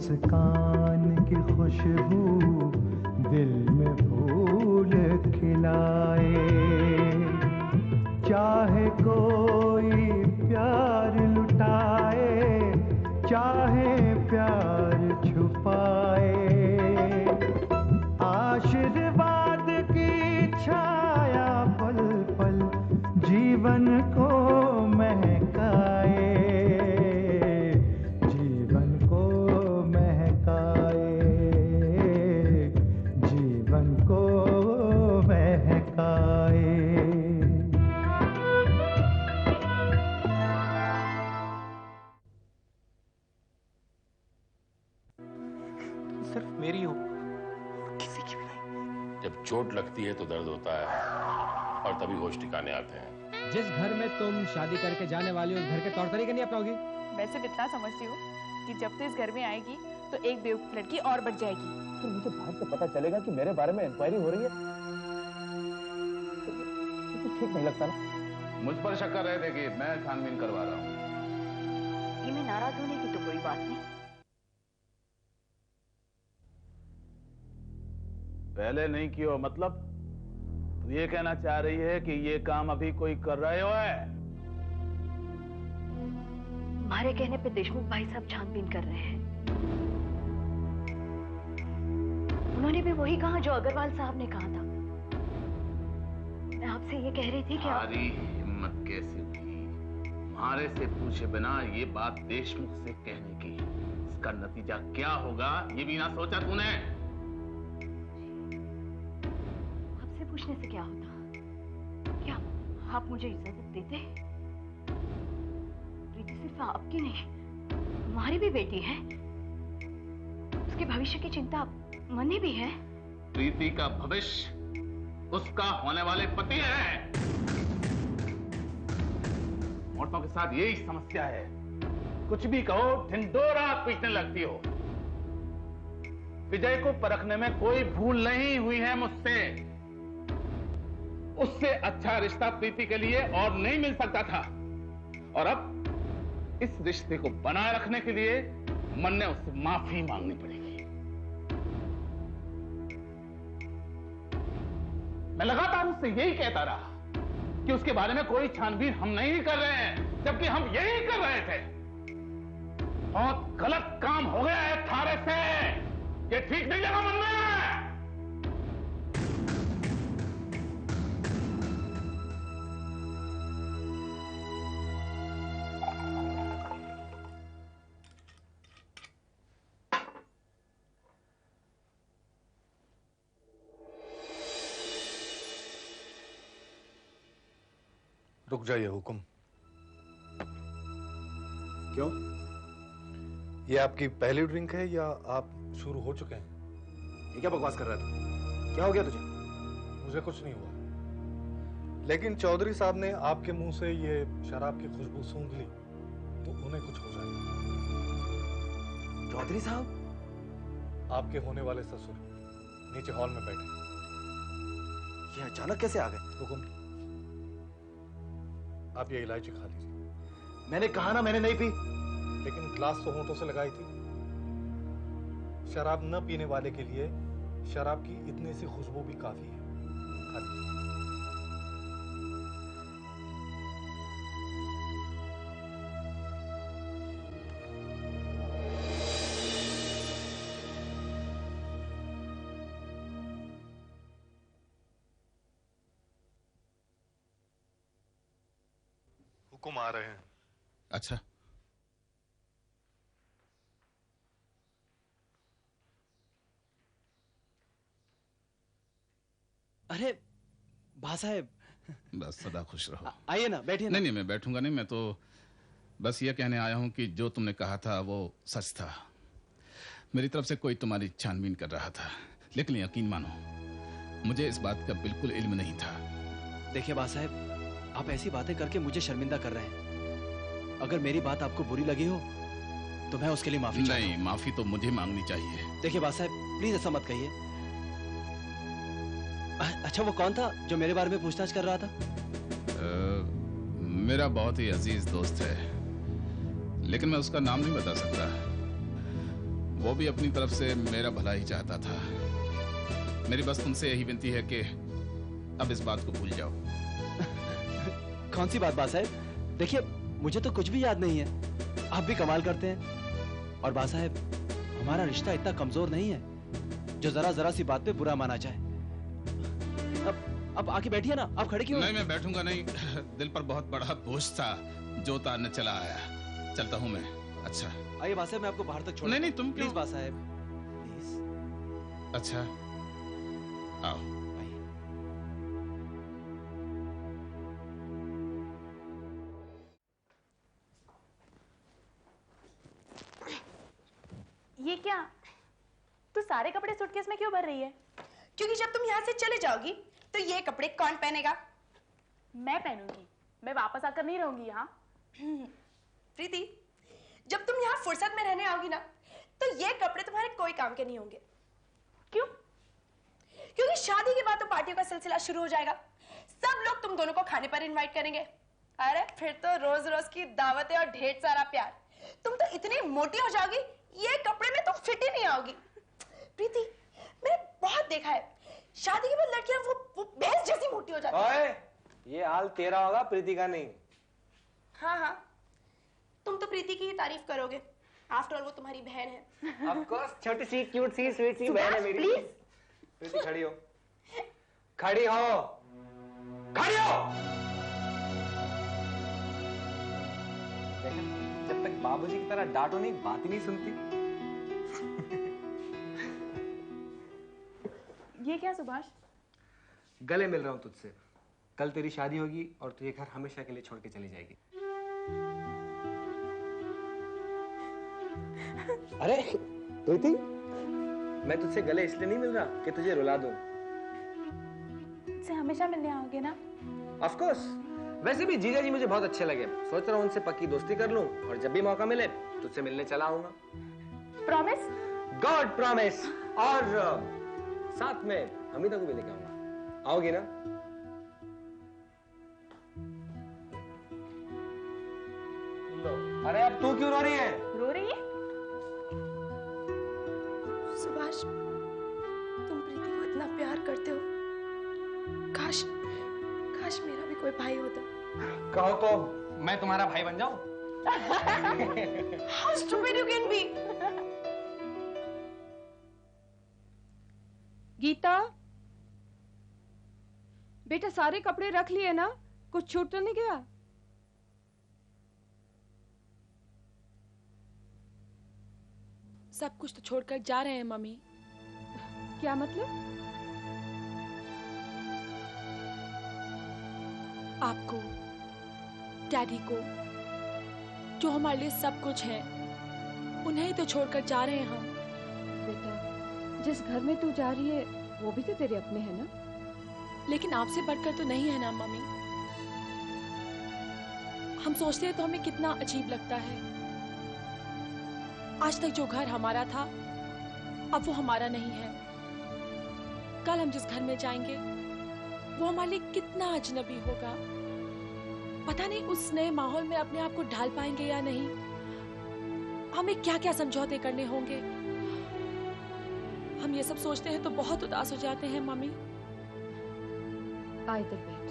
मुस्कान की खुशबू दिल में फूल खिलाए। चाहे कोई प्यार लुटाए, चाहे प्यार छुपाए, आशीर्वाद की छाया पल पल जीवन को महकाए, जीवन को महकाए, जीवन को महकाए। सिर्फ मेरी हो, किसी की भी नहीं। जब चोट लगती है तो दर्द होता है और तभी होश ठिकाने आते हैं। जिस घर में तुम शादी करके जाने वाली हो उस घर के तौर तरीके नहीं अपनाओगी? मैं सिर्फ इतना समझती हूँ कि जब तू इस घर में आएगी तो एक बेवकूफ लड़की और बढ़ जाएगी। फिर मुझे बाहर से पता चलेगा कि मेरे बारे में इंक्वायरी हो रही है, तो ठीक नहीं लगता ना। मुझ पर शक कर रहे थे कि मैं छानबीन करवा रहा हूँ। ये में नाराज होने की तो कोई बात नहीं। पहले नहीं किया मतलब? तो ये कहना चाह रही है कि ये काम अभी कोई कर रहे हो है? हमारे कहने पे देशमुख भाई साहब छानबीन कर रहे हैं। उन्होंने भी वही कहा जो अग्रवाल साहब ने कहा था। मैं आपसे ये कह रही थी कि हमारी हिम्मत कैसे हुई हमारे से पूछे बिना ये बात देशमुख से कहने की? इसका नतीजा क्या होगा ये भी ना सोचा तूने? पूछने से क्या होता? क्या आप मुझे इजाजत देते? प्रीति सिर्फ आपकी नहीं, हमारी भी बेटी है। उसके भविष्य की चिंता मने भी है। प्रीति का भविष्य उसका होने वाले पति है। औरतों के साथ यही समस्या है, कुछ भी कहो ढिंढोरा पीटने लगती हो। विजय को परखने में कोई भूल नहीं हुई है मुझसे। उससे अच्छा रिश्ता प्रीति के लिए और नहीं मिल सकता था, और अब इस रिश्ते को बनाए रखने के लिए मन ने उससे माफी मांगनी पड़ेगी। मैं लगातार उससे यही कहता रहा कि उसके बारे में कोई छानबीन हम नहीं कर रहे हैं, जबकि हम यही कर रहे थे। बहुत गलत काम हो गया है थारे से, ये ठीक नहीं लगा मन में। रुक जाइए हुकुम। क्यों? ये आपकी पहली ड्रिंक है या आप शुरू हो चुके हैं? ये क्या बकवास कर रहा था? क्या हो गया तुझे? मुझे कुछ नहीं हुआ, लेकिन चौधरी साहब ने आपके मुंह से ये शराब की खुशबू सूंघ ली तो उन्हें कुछ हो जाएगा। चौधरी साहब? आपके होने वाले ससुर नीचे हॉल में बैठे। ये अचानक कैसे आ गए? हुकुम, आप ये इलायची खा लीजिए। मैंने कहा ना मैंने नहीं पी। लेकिन ग्लास तो होंठों से लगाई थी। शराब न पीने वाले के लिए शराब की इतनी सी खुशबू भी काफी है। खा लीजिए। हुकुम आ रहे हैं। अच्छा, अरे भा साहब, बस सदा खुश रहो। आइए ना, बैठिए ना। नहीं, मैं बैठूंगा नहीं। मैं तो बस ये कहने आया हूं कि जो तुमने कहा था वो सच था। मेरी तरफ से कोई तुम्हारी छानबीन कर रहा था, लेकिन यकीन मानो मुझे इस बात का बिल्कुल इल्म नहीं था। देखिए बा साहब, आप ऐसी बातें करके मुझे शर्मिंदा कर रहे हैं। अगर मेरी बात आपको बुरी लगी हो तो मैं उसके लिए माफी चाहता हूं। नहीं, माफी तो मुझे मांगनी चाहिए। देखिए बा साहब, प्लीज ऐसा मत कहिए। अच्छा, वो कौन था जो मेरे बारे में पूछताछ कर रहा था? मेरा बहुत ही अजीज दोस्त है, लेकिन मैं उसका नाम नहीं बता सकता। वो भी अपनी तरफ से मेरा भला ही चाहता था। मेरी बस तुमसे यही विनती है कि अब इस बात को भूल जाओ। कौन सी बात बा साहब? देखिए, मुझे तो कुछ भी याद नहीं है। आप भी कमाल करते हैं। और बा साहब, हमारा रिश्ता इतना कमजोर नहीं है जो जरा जरा सी बात पे बुरा माना जाए। अब आके बैठिए ना, आप खड़े क्यों? नहीं, मैं बैठूंगा नहीं। दिल पर बहुत बड़ा बोझ था जो उतारने चला आया। चलता हूँ मैं। अच्छा आइए बा साहब, मैं आपको बाहर तक छोड़। नहीं, तुम प्लीज क्यों? बा साहब, प्लीज। अच्छा आओ। ये क्या? तू सारे कपड़े सूटकेस में क्यों भर रही है? क्योंकि जब तुम यहाँ से चले जाओगी तो ये कपड़े कौन पहनेगा? मैं पहनूंगी। मैं वापस आकर नहीं रहूंगी यहाँ। प्रीति, जब तुम यहाँ फुर्सत में रहने आओगी ना तो ये कपड़े तुम्हारे कोई काम के नहीं होंगे। क्यों? क्योंकि शादी के बाद तो पार्टियों का सिलसिला शुरू हो जाएगा। सब लोग तुम दोनों को खाने पर इनवाइट करेंगे। अरे फिर तो रोज रोज की दावतें और ढेर सारा प्यार। तुम तो इतनी मोटी हो जाओगी, ये कपड़े में तुम फिट ही नहीं आओगी। प्रीति, मैंने बहुत देखा है, शादी के बाद लड़कियां वो भैंस जैसी मोटी हो जाती हैं। ये हाल तेरा होगा, प्रीति का नहीं। हाँ हाँ, तुम तो प्रीति की ही तारीफ करोगे। आफ्टर ऑल वो तुम्हारी बहन है। ऑफ कोर्स, छोटी सी क्यूट सी स्वीट सी बहन है मेरी। प्लीज प्रीति खड़ी हो, खड़ी हो, खड़ी हो। देखा, जब तक बाबूजी की तरह डांटो नहीं, बात ही नहीं सुनती। ये क्या सुभाष? गले मिल रहा हूं तुझसे। कल तेरी शादी होगी और तू ये घर हमेशा के लिए छोड़ के चली जाएगी। अरे प्रीति, मैं तुझसे गले इसलिए नहीं मिल रहा कि तुझे रुला दूं। से हमेशा मिलने आओगे ना? Of course. वैसे भी जीजा जी मुझे बहुत अच्छे लगे। सोच रहा हूं उनसे पक्की दोस्ती कर लूं और जब भी मौका मिले तुझसे मिलने चला आऊंगा। प्रॉमिस? God promise. और साथ में अमिता को भी लेके आऊंगा। आओगी ना? लो। अरे अब तू क्यों रो रही है? रो रही है? सुभाष, तुम प्रीति को इतना प्यार करते हो। काश काश मेरा भी कोई भाई होता। कहो तो मैं तुम्हारा भाई बन जाऊं? How stupid you can be! Gita, बेटा सारे कपड़े रख लिए ना? कुछ छूट तो नहीं गया? सब कुछ तो छोड़कर जा रहे हैं मम्मी। क्या मतलब? आपको, डैडी को, जो हमारे लिए सब कुछ है, उन्हें ही तो छोड़कर जा रहे हैं हम। बेटा, जिस घर में तू जा रही है वो भी तो तेरे अपने हैं ना? लेकिन आपसे बढ़कर तो नहीं है ना मम्मी। हम सोचते हैं तो हमें कितना अजीब लगता है। आज तक जो घर हमारा था अब वो हमारा नहीं है। कल हम जिस घर में जाएंगे वो हमारे लिए कितना अजनबी होगा। पता नहीं उस नए माहौल में अपने आप को ढाल पाएंगे या नहीं। हमें क्या क्या समझौते करने होंगे। हम ये सब सोचते हैं तो बहुत उदास हो जाते हैं मम्मी। आ इधर बैठ।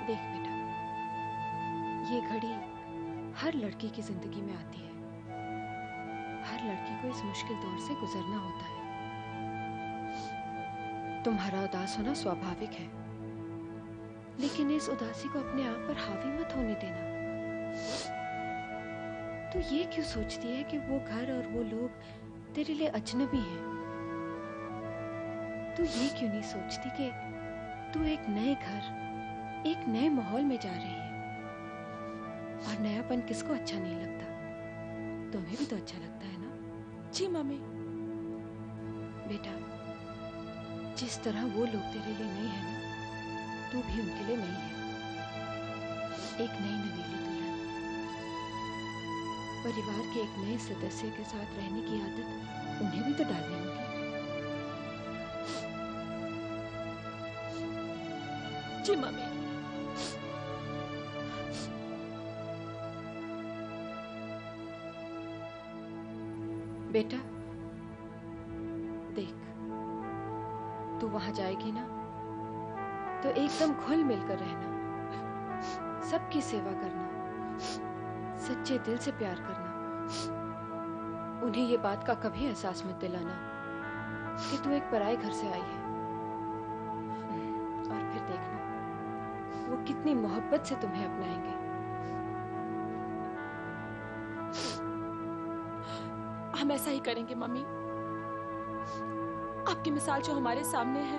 देख बेटा, ये घड़ी हर लड़की की जिंदगी में आती है। हर लड़की को इस मुश्किल दौर से गुजरना होता है। तुम्हारा उदास होना स्वाभाविक है, लेकिन इस उदासी को अपने आप पर हावी मत होने देना। तू ये क्यों सोचती है कि वो घर और वो लोग तेरे लिए अजनबी हैं? तू ये क्यों नहीं सोचती कि तू एक नए घर, एक नए माहौल में जा रही है? और नयापन किसको अच्छा नहीं लगता? तुम्हें भी तो अच्छा लगता है ना? जी मम्मी। बेटा, जिस तरह वो लोग तेरे लिए नहीं है ना, तू भी उनके लिए नहीं है। एक नई नवेली दुल्हन, परिवार के एक नए सदस्य के साथ रहने की आदत उन्हें भी तो डालनी होगी। जी मम्मी। बेटा देख, तू वहां जाएगी ना तो एकदम घुल मिलकर रहना, सबकी सेवा करना, सच्चे दिल से प्यार करना। उन्हें ये बात का कभी एहसास मत दिलाना कि तू एक पराये घर से आई है। और फिर देखना वो कितनी मोहब्बत से तुम्हें अपनाएंगे। हम ऐसा ही करेंगे मम्मी। आपकी मिसाल जो हमारे सामने है,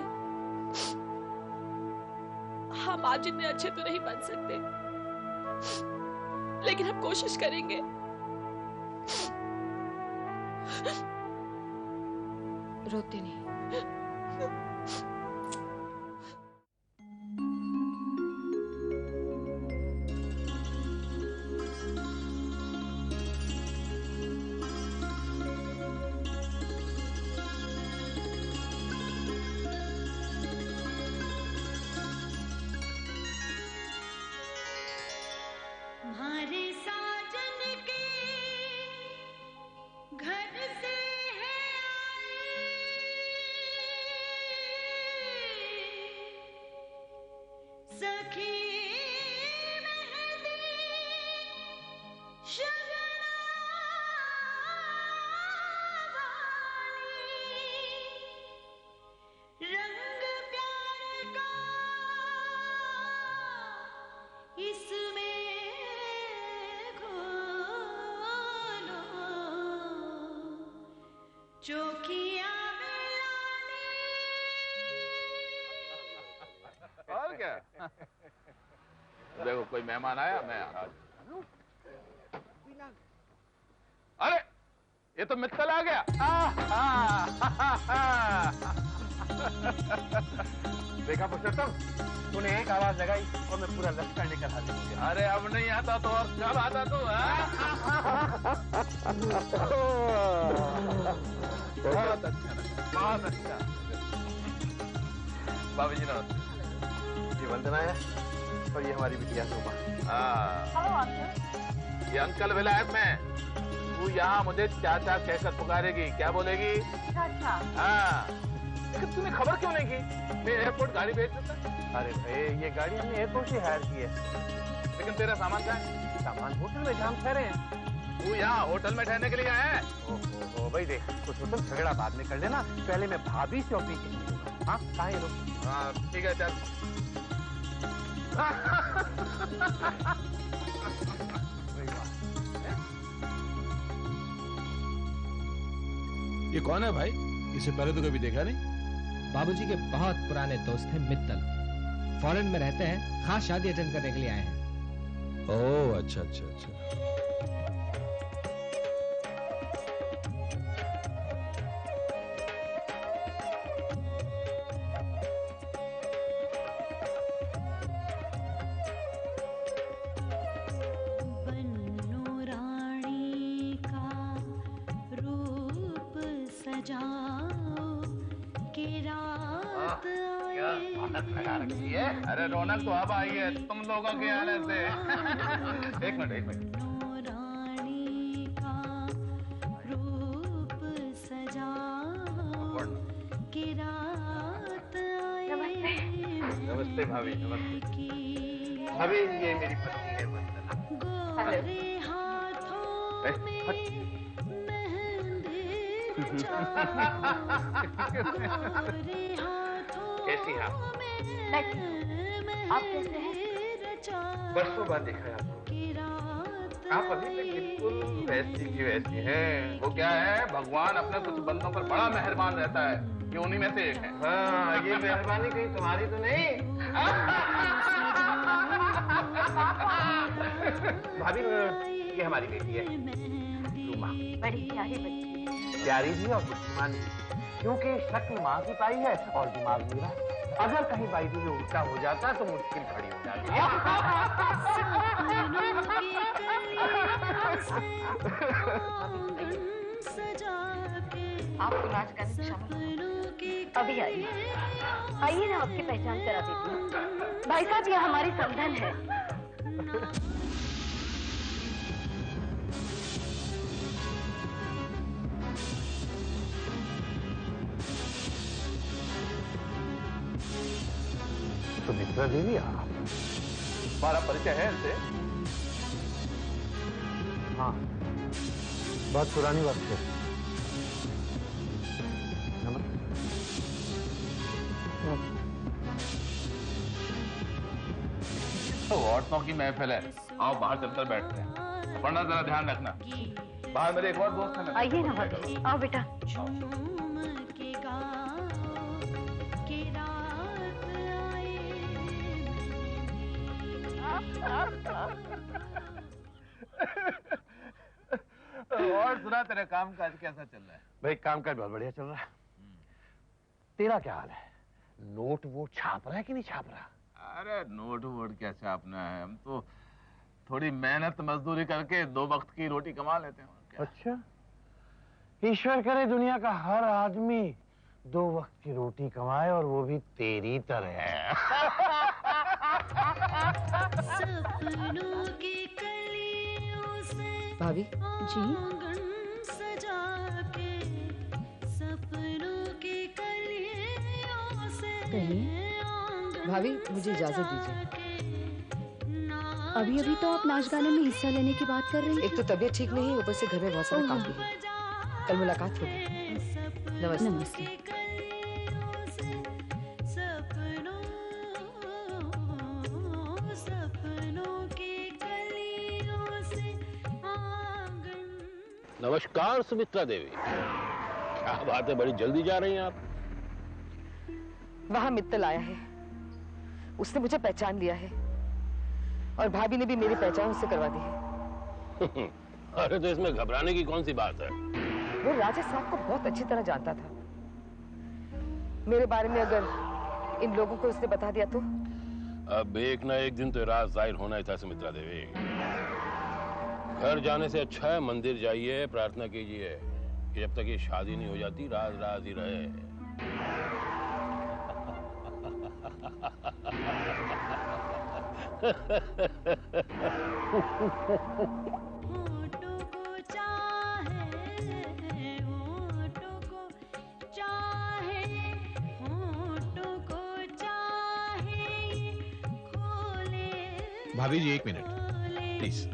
हम आप जितने अच्छे तो नहीं बन सकते, लेकिन हम कोशिश करेंगे। रोती नहीं। हमारे साजन के घर से है आए सखी मेहंदी शगना वाली, रंग प्यार का इसमें चौकिया और क्या? देखो कोई मेहमान आया, मैं आ। अरे ये तो मित्तल आ गया। देखा पुरुषोत्तम, तूने एक आवाज लगाई और मैं पूरा लश्कर लेकर हाजिर हो गया। अरे अब नहीं आता तो और कब आता तू? बहुत अच्छा लगा, बहुत अच्छा। बाबू जी नमस्ते। ये वंदना है और ये हमारी बिटिया शोभा। ये अंकल विलायत में, तू यहाँ मुझे चाचा कहकर पुकारेगी, क्या बोलेगी? अच्छा। हाँ, लेकिन तूने खबर क्यों नहीं की? मैं एयरपोर्ट गाड़ी भेज देता। अरे भाई, ये गाड़ी हमने एयरपोर्ट से हायर की है। लेकिन तेरा सामान क्या है? सामान होटल में जहाँ हम ठहरे हैं। तू यहाँ होटल में ठहरने के लिए आया है? ओहो भाई देख, कुछ होटल झगड़ा बाद में कर लेना, पहले मैं भाभी से अपनी कहीं लूंगा। हाँ कहाँ ये लोग? हाँ ठीक है चल। ये कौन है भाई? इसे पहले तो कभी देखा नहीं। बाबूजी के बहुत पुराने दोस्त हैं मित्तल, फॉरेन में रहते हैं, खास शादी अटेंड करने के लिए आए हैं। ओह अच्छा अच्छा अच्छा। अरे रौनक तो अब आई है तुम लोगों के आने से। एक मिनट एक मिनट। नमस्ते भाभी, नमस्ते भाभी, ये मेरी पत्नी है वंदना। कैसी हैं आप कैसे हैं? बरसों बाद देखा है आपको। आप अभी तक बिल्कुल वैसी की वैसी हैं। वो क्या है, भगवान अपने कुछ बंदों पर बड़ा मेहरबान रहता है, ये उन्हीं में से एक है। हाँ, ये मेहरबानी कहीं तुम्हारी तो नहीं? भाभी ये हमारी बेटी है रूमा। बड़ी प्यारी बच्ची, प्यारी भी और बुद्धिमान भी, क्योंकि शक्ल माँ की पाई है और दिमाग मेरा। अगर कहीं बाइजू में उल्टा हो जाता तो मुश्किल खड़ी हो जाती है। आपको नाच गाने में शामिल अभी आइए, आइए ना, आपकी पहचान करा देती हूँ। भाई साहब, यह हमारी समधन है। सुमित्रा देवी आप? हमारा परिचय है इनसे? हाँ, बहुत पुरानी बात है। तो औरतों की महफिल है, आओ बाहर चलकर बैठते हैं। वरना जरा ध्यान रखना, बाहर मेरे एक और दोस्त है। आइए ना भाभी, आओ बेटा। और सुना, तेरा काम काज कैसा चल रहा है? भाई काम काज बहुत बढ़िया चल रहा है। तेरा क्या हाल है? नोट वोट छाप रहा है कि नहीं छाप रहा? अरे नोट वोट क्या छापना है, हम तो थोड़ी मेहनत मजदूरी करके 2 वक्त की रोटी कमा लेते हैं। अच्छा, ईश्वर करे दुनिया का हर आदमी 2 वक्त की रोटी कमाए, और वो भी तेरी तरह। भाभी जी, सजा के सपनों की कलियों से कहिए। भाभी मुझे इजाजत दीजिए। अभी अभी तो आप नाच गाने में हिस्सा लेने की बात कर रही थी। एक तो तबीयत ठीक नहीं है, ऊपर से घर में बहुत सारा काम भी है। कल मुलाकात होगी। नमस्ते। नमस्ते। नमस्कार सुमित्रा देवी, क्या बात है, बड़ी जल्दी जा रही हैं आप? वहां मित्तल आया है, उसने मुझे पहचान लिया है और भाभी ने भी मेरी पहचान उससे करवा दी है। अरे तो इसमें घबराने की कौन सी बात है? वो राजेश साहब को बहुत अच्छी तरह जानता था। मेरे बारे में अगर इन लोगों को उसने बता दिया तो? अब एक ना एक दिन तो राज जाहिर होना ही था सुमित्रा देवी। घर जाने से अच्छा है मंदिर जाइए, प्रार्थना कीजिए कि जब तक ये शादी नहीं हो जाती राज राज ही रहे। भाभी जी 1 मिनट प्लीज।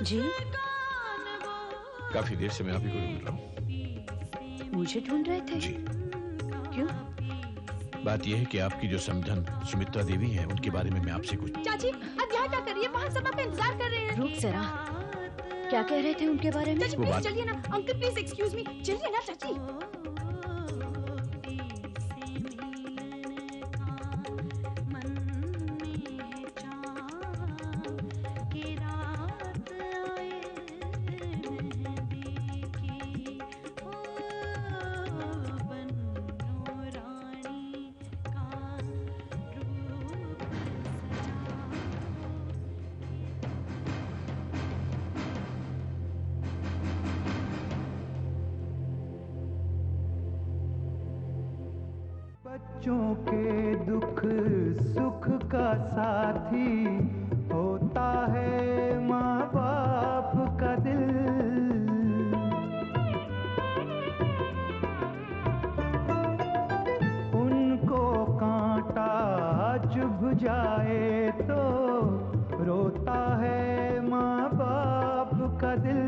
जी, काफी देर से मैं आप ही को ढूंढ रहा हूँ। मुझे ढूंढ रहे थे? जी। क्यों? बात यह है कि आपकी जो समझन सुमित्रा देवी है, उनके बारे में मैं आपसे कुछ। चाची, अब यहाँ क्या कर रही है? वहाँ सब आपका इंतजार कर रहे हैं। रुक जरा, क्या कह रहे थे उनके बारे में? चाची प्लीज चलिए ना। अंकल प्लीज एक्सक्यूज मी, चलिए ना चाची। बच्चों के दुख सुख का साथी होता है माँ बाप का दिल। उनको कांटा चुभ जाए तो रोता है माँ बाप का दिल।